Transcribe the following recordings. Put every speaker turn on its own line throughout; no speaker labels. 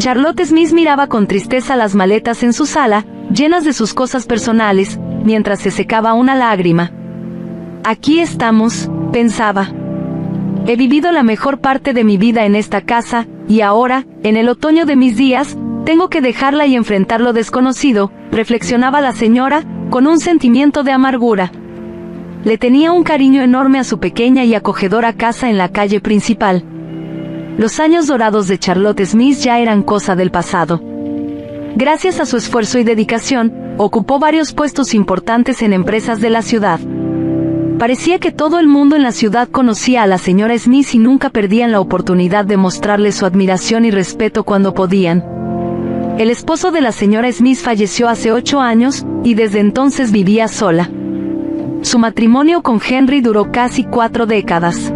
Charlotte Smith miraba con tristeza las maletas en su sala, llenas de sus cosas personales, mientras se secaba una lágrima. Aquí estamos, pensaba. He vivido la mejor parte de mi vida en esta casa, y ahora, en el otoño de mis días, tengo que dejarla y enfrentar lo desconocido, reflexionaba la señora, con un sentimiento de amargura. Le tenía un cariño enorme a su pequeña y acogedora casa en la calle principal. Los años dorados de Charlotte Smith ya eran cosa del pasado. Gracias a su esfuerzo y dedicación, ocupó varios puestos importantes en empresas de la ciudad. Parecía que todo el mundo en la ciudad conocía a la señora Smith y nunca perdían la oportunidad de mostrarle su admiración y respeto cuando podían. El esposo de la señora Smith falleció hace 8 años, y desde entonces vivía sola. Su matrimonio con Henry duró casi 4 décadas.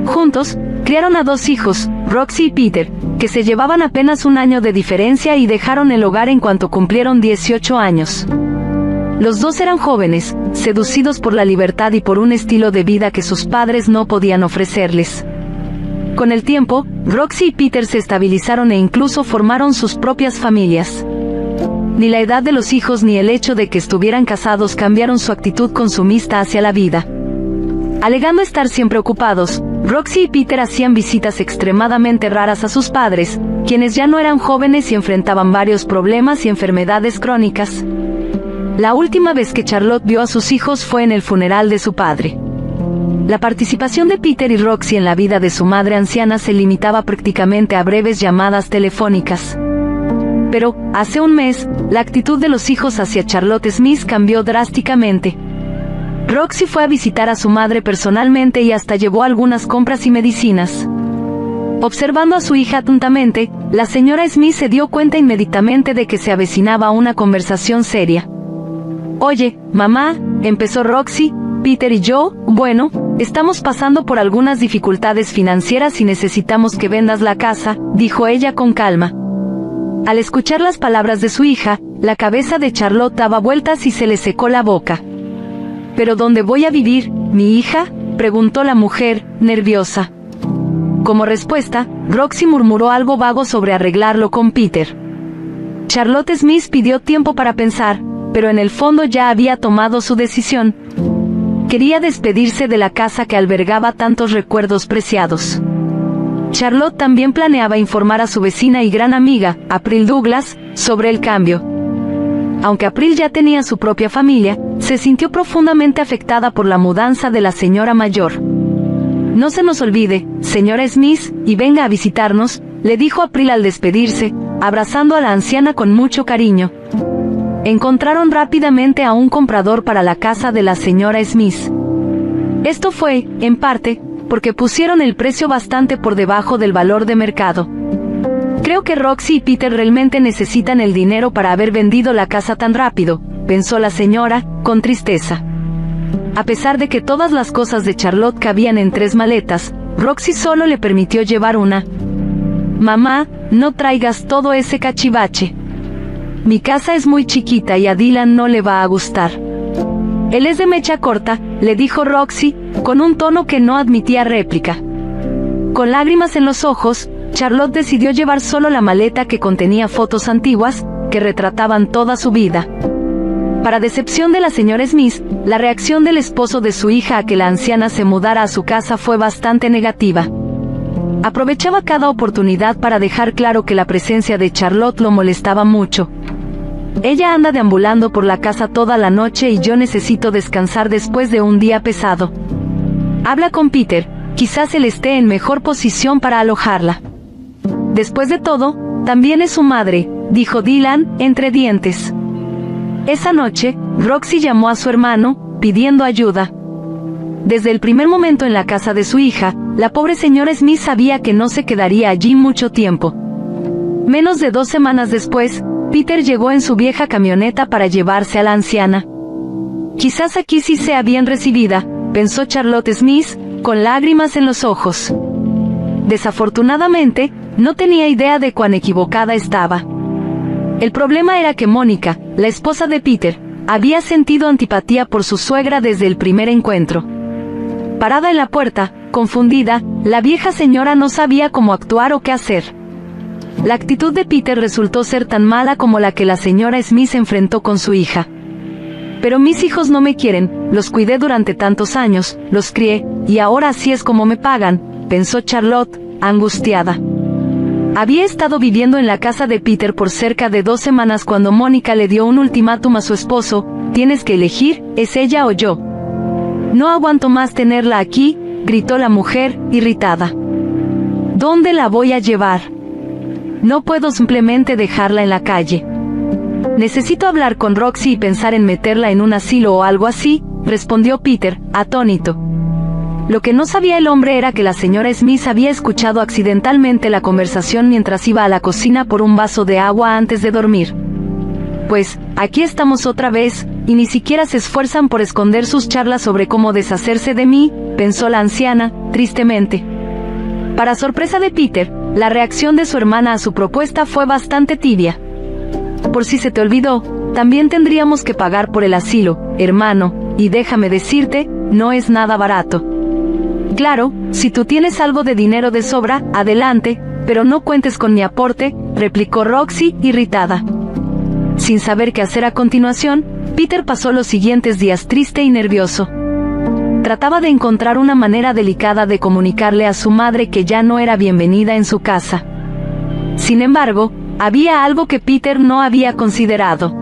Juntos, criaron a 2 hijos, Roxy y Peter, que se llevaban apenas un año de diferencia y dejaron el hogar en cuanto cumplieron 18 años. Los 2 eran jóvenes, seducidos por la libertad y por un estilo de vida que sus padres no podían ofrecerles. Con el tiempo, Roxy y Peter se estabilizaron e incluso formaron sus propias familias. Ni la edad de los hijos ni el hecho de que estuvieran casados cambiaron su actitud consumista hacia la vida. Alegando estar siempre ocupados, Roxy y Peter hacían visitas extremadamente raras a sus padres, quienes ya no eran jóvenes y enfrentaban varios problemas y enfermedades crónicas. La última vez que Charlotte vio a sus hijos fue en el funeral de su padre. La participación de Peter y Roxy en la vida de su madre anciana se limitaba prácticamente a breves llamadas telefónicas. Pero, hace un mes, la actitud de los hijos hacia Charlotte Smith cambió drásticamente. Roxy fue a visitar a su madre personalmente y hasta llevó algunas compras y medicinas. Observando a su hija atentamente, la señora Smith se dio cuenta inmediatamente de que se avecinaba una conversación seria. «Oye, mamá», empezó Roxy, «Peter y yo, bueno, estamos pasando por algunas dificultades financieras y necesitamos que vendas la casa», dijo ella con calma. Al escuchar las palabras de su hija, la cabeza de Charlotte daba vueltas y se le secó la boca. «¿Pero dónde voy a vivir, mi hija?», preguntó la mujer, nerviosa. Como respuesta, Roxy murmuró algo vago sobre arreglarlo con Peter. Charlotte Smith pidió tiempo para pensar, pero en el fondo ya había tomado su decisión. Quería despedirse de la casa que albergaba tantos recuerdos preciados. Charlotte también planeaba informar a su vecina y gran amiga, April Douglas, sobre el cambio. Aunque April ya tenía su propia familia, se sintió profundamente afectada por la mudanza de la señora mayor. «No se nos olvide, señora Smith, y venga a visitarnos», le dijo April al despedirse, abrazando a la anciana con mucho cariño. Encontraron rápidamente a un comprador para la casa de la señora Smith. Esto fue, en parte, porque pusieron el precio bastante por debajo del valor de mercado. «Creo que Roxy y Peter realmente necesitan el dinero para haber vendido la casa tan rápido», pensó la señora, con tristeza. A pesar de que todas las cosas de Charlotte cabían en 3 maletas, Roxy solo le permitió llevar una. «Mamá, no traigas todo ese cachivache. Mi casa es muy chiquita y a Dylan no le va a gustar». «Él es de mecha corta», le dijo Roxy, con un tono que no admitía réplica. Con lágrimas en los ojos, Charlotte decidió llevar solo la maleta que contenía fotos antiguas, que retrataban toda su vida. Para decepción de la señora Smith, la reacción del esposo de su hija a que la anciana se mudara a su casa fue bastante negativa. Aprovechaba cada oportunidad para dejar claro que la presencia de Charlotte lo molestaba mucho. «Ella anda deambulando por la casa toda la noche y yo necesito descansar después de un día pesado. Habla con Peter, quizás él esté en mejor posición para alojarla». «Después de todo, también es su madre», dijo Dylan, entre dientes. Esa noche, Roxy llamó a su hermano, pidiendo ayuda. Desde el primer momento en la casa de su hija, la pobre señora Smith sabía que no se quedaría allí mucho tiempo. Menos de 2 semanas después, Peter llegó en su vieja camioneta para llevarse a la anciana. «Quizás aquí sí sea bien recibida», pensó Charlotte Smith, con lágrimas en los ojos. Desafortunadamente, no tenía idea de cuán equivocada estaba. El problema era que Mónica, la esposa de Peter, había sentido antipatía por su suegra desde el primer encuentro. Parada en la puerta, confundida, la vieja señora no sabía cómo actuar o qué hacer. La actitud de Peter resultó ser tan mala como la que la señora Smith enfrentó con su hija. Pero mis hijos no me quieren, los cuidé durante tantos años, los crié, y ahora así es como me pagan, pensó Charlotte, angustiada. Había estado viviendo en la casa de Peter por cerca de 2 semanas cuando Mónica le dio un ultimátum a su esposo: tienes que elegir, es ella o yo. No aguanto más tenerla aquí, gritó la mujer, irritada. ¿Dónde la voy a llevar? No puedo simplemente dejarla en la calle. Necesito hablar con Roxy y pensar en meterla en un asilo o algo así, respondió Peter, atónito. Lo que no sabía el hombre era que la señora Smith había escuchado accidentalmente la conversación mientras iba a la cocina por un vaso de agua antes de dormir. Pues, aquí estamos otra vez, y ni siquiera se esfuerzan por esconder sus charlas sobre cómo deshacerse de mí, pensó la anciana, tristemente. Para sorpresa de Peter, la reacción de su hermana a su propuesta fue bastante tibia. Por si se te olvidó, también tendríamos que pagar por el asilo, hermano, y déjame decirte, no es nada barato. Claro, si tú tienes algo de dinero de sobra, adelante, pero no cuentes con mi aporte, replicó Roxy, irritada. Sin saber qué hacer a continuación, Peter pasó los siguientes días triste y nervioso. Trataba de encontrar una manera delicada de comunicarle a su madre que ya no era bienvenida en su casa. Sin embargo, había algo que Peter no había considerado.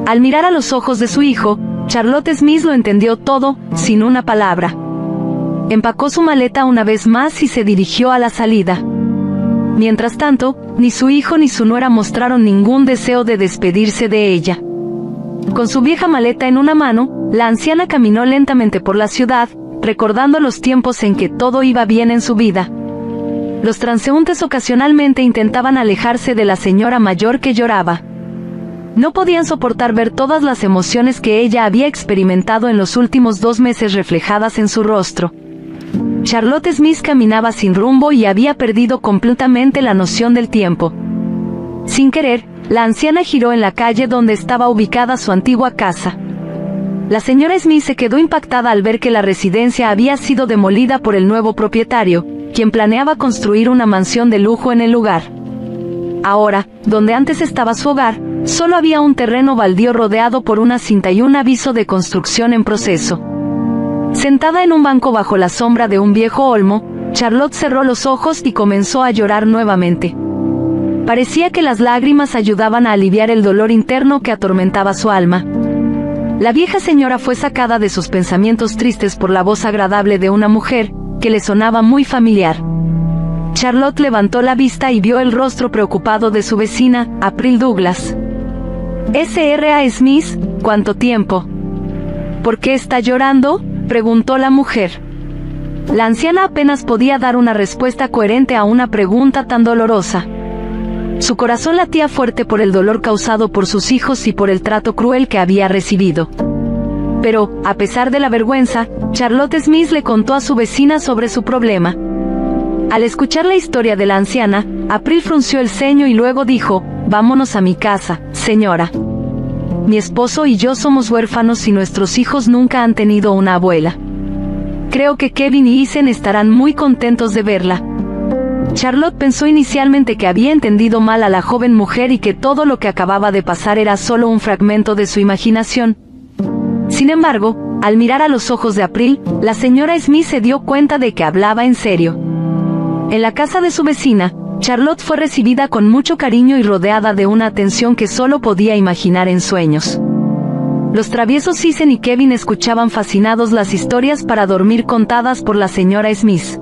Al mirar a los ojos de su hijo, Charlotte Smith lo entendió todo, sin una palabra. Empacó su maleta una vez más y se dirigió a la salida. Mientras tanto, ni su hijo ni su nuera mostraron ningún deseo de despedirse de ella. Con su vieja maleta en una mano, la anciana caminó lentamente por la ciudad, recordando los tiempos en que todo iba bien en su vida. Los transeúntes ocasionalmente intentaban alejarse de la señora mayor que lloraba. No podían soportar ver todas las emociones que ella había experimentado en los últimos 2 meses reflejadas en su rostro. Charlotte Smith caminaba sin rumbo y había perdido completamente la noción del tiempo. Sin querer, la anciana giró en la calle donde estaba ubicada su antigua casa. La señora Smith se quedó impactada al ver que la residencia había sido demolida por el nuevo propietario, quien planeaba construir una mansión de lujo en el lugar. Ahora, donde antes estaba su hogar, solo había un terreno baldío rodeado por una cinta y un aviso de construcción en proceso. Sentada en un banco bajo la sombra de un viejo olmo, Charlotte cerró los ojos y comenzó a llorar nuevamente. Parecía que las lágrimas ayudaban a aliviar el dolor interno que atormentaba su alma. La vieja señora fue sacada de sus pensamientos tristes por la voz agradable de una mujer, que le sonaba muy familiar. Charlotte levantó la vista y vio el rostro preocupado de su vecina, April Douglas. S.R.A. Smith, ¿cuánto tiempo? ¿Por qué está llorando?, preguntó la mujer. La anciana apenas podía dar una respuesta coherente a una pregunta tan dolorosa. Su corazón latía fuerte por el dolor causado por sus hijos y por el trato cruel que había recibido. Pero, a pesar de la vergüenza, Charlotte Smith le contó a su vecina sobre su problema. Al escuchar la historia de la anciana, April frunció el ceño y luego dijo: «Vámonos a mi casa, señora. Mi esposo y yo somos huérfanos y nuestros hijos nunca han tenido una abuela. Creo que Kevin y Isen estarán muy contentos de verla». Charlotte pensó inicialmente que había entendido mal a la joven mujer y que todo lo que acababa de pasar era solo un fragmento de su imaginación. Sin embargo, al mirar a los ojos de April, la señora Smith se dio cuenta de que hablaba en serio. En la casa de su vecina, Charlotte fue recibida con mucho cariño y rodeada de una atención que solo podía imaginar en sueños. Los traviesos Isen y Kevin escuchaban fascinados las historias para dormir contadas por la señora Smith.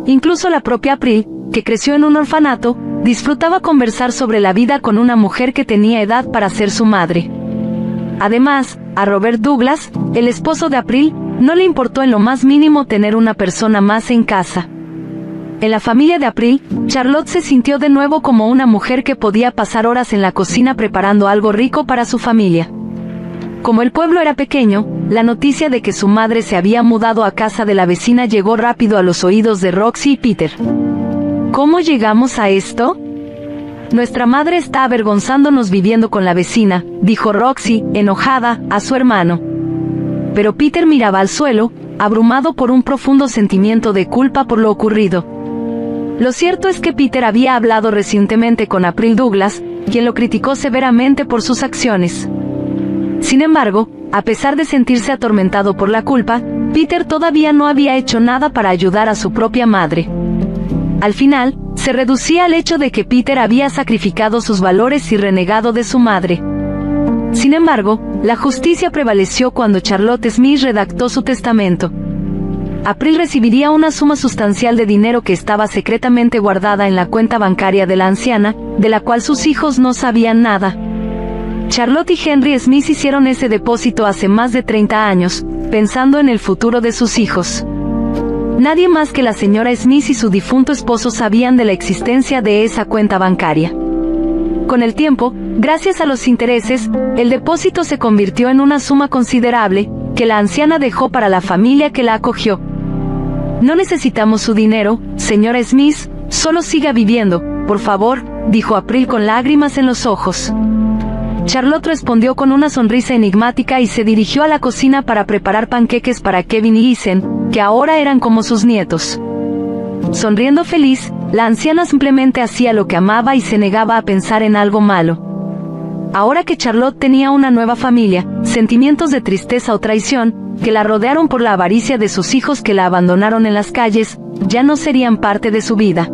Incluso la propia April, que creció en un orfanato, disfrutaba conversar sobre la vida con una mujer que tenía edad para ser su madre. Además, a Robert Douglas, el esposo de April, no le importó en lo más mínimo tener una persona más en casa. En la familia de April, Charlotte se sintió de nuevo como una mujer que podía pasar horas en la cocina preparando algo rico para su familia. Como el pueblo era pequeño, la noticia de que su madre se había mudado a casa de la vecina llegó rápido a los oídos de Roxy y Peter. ¿Cómo llegamos a esto? Nuestra madre está avergonzándonos viviendo con la vecina, dijo Roxy, enojada, a su hermano. Pero Peter miraba al suelo, abrumado por un profundo sentimiento de culpa por lo ocurrido. Lo cierto es que Peter había hablado recientemente con April Douglas, quien lo criticó severamente por sus acciones. Sin embargo, a pesar de sentirse atormentado por la culpa, Peter todavía no había hecho nada para ayudar a su propia madre. Al final, se reducía al hecho de que Peter había sacrificado sus valores y renegado de su madre. Sin embargo, la justicia prevaleció cuando Charlotte Smith redactó su testamento. April recibiría una suma sustancial de dinero que estaba secretamente guardada en la cuenta bancaria de la anciana, de la cual sus hijos no sabían nada. Charlotte y Henry Smith hicieron ese depósito hace más de 30 años, pensando en el futuro de sus hijos. Nadie más que la señora Smith y su difunto esposo sabían de la existencia de esa cuenta bancaria. Con el tiempo, gracias a los intereses, el depósito se convirtió en una suma considerable, que la anciana dejó para la familia que la acogió. «No necesitamos su dinero, señora Smith, solo siga viviendo, por favor», dijo April con lágrimas en los ojos. Charlotte respondió con una sonrisa enigmática y se dirigió a la cocina para preparar panqueques para Kevin y Ethan, que ahora eran como sus nietos. Sonriendo feliz, la anciana simplemente hacía lo que amaba y se negaba a pensar en algo malo. Ahora que Charlotte tenía una nueva familia, sentimientos de tristeza o traición, que la rodearon por la avaricia de sus hijos que la abandonaron en las calles, ya no serían parte de su vida.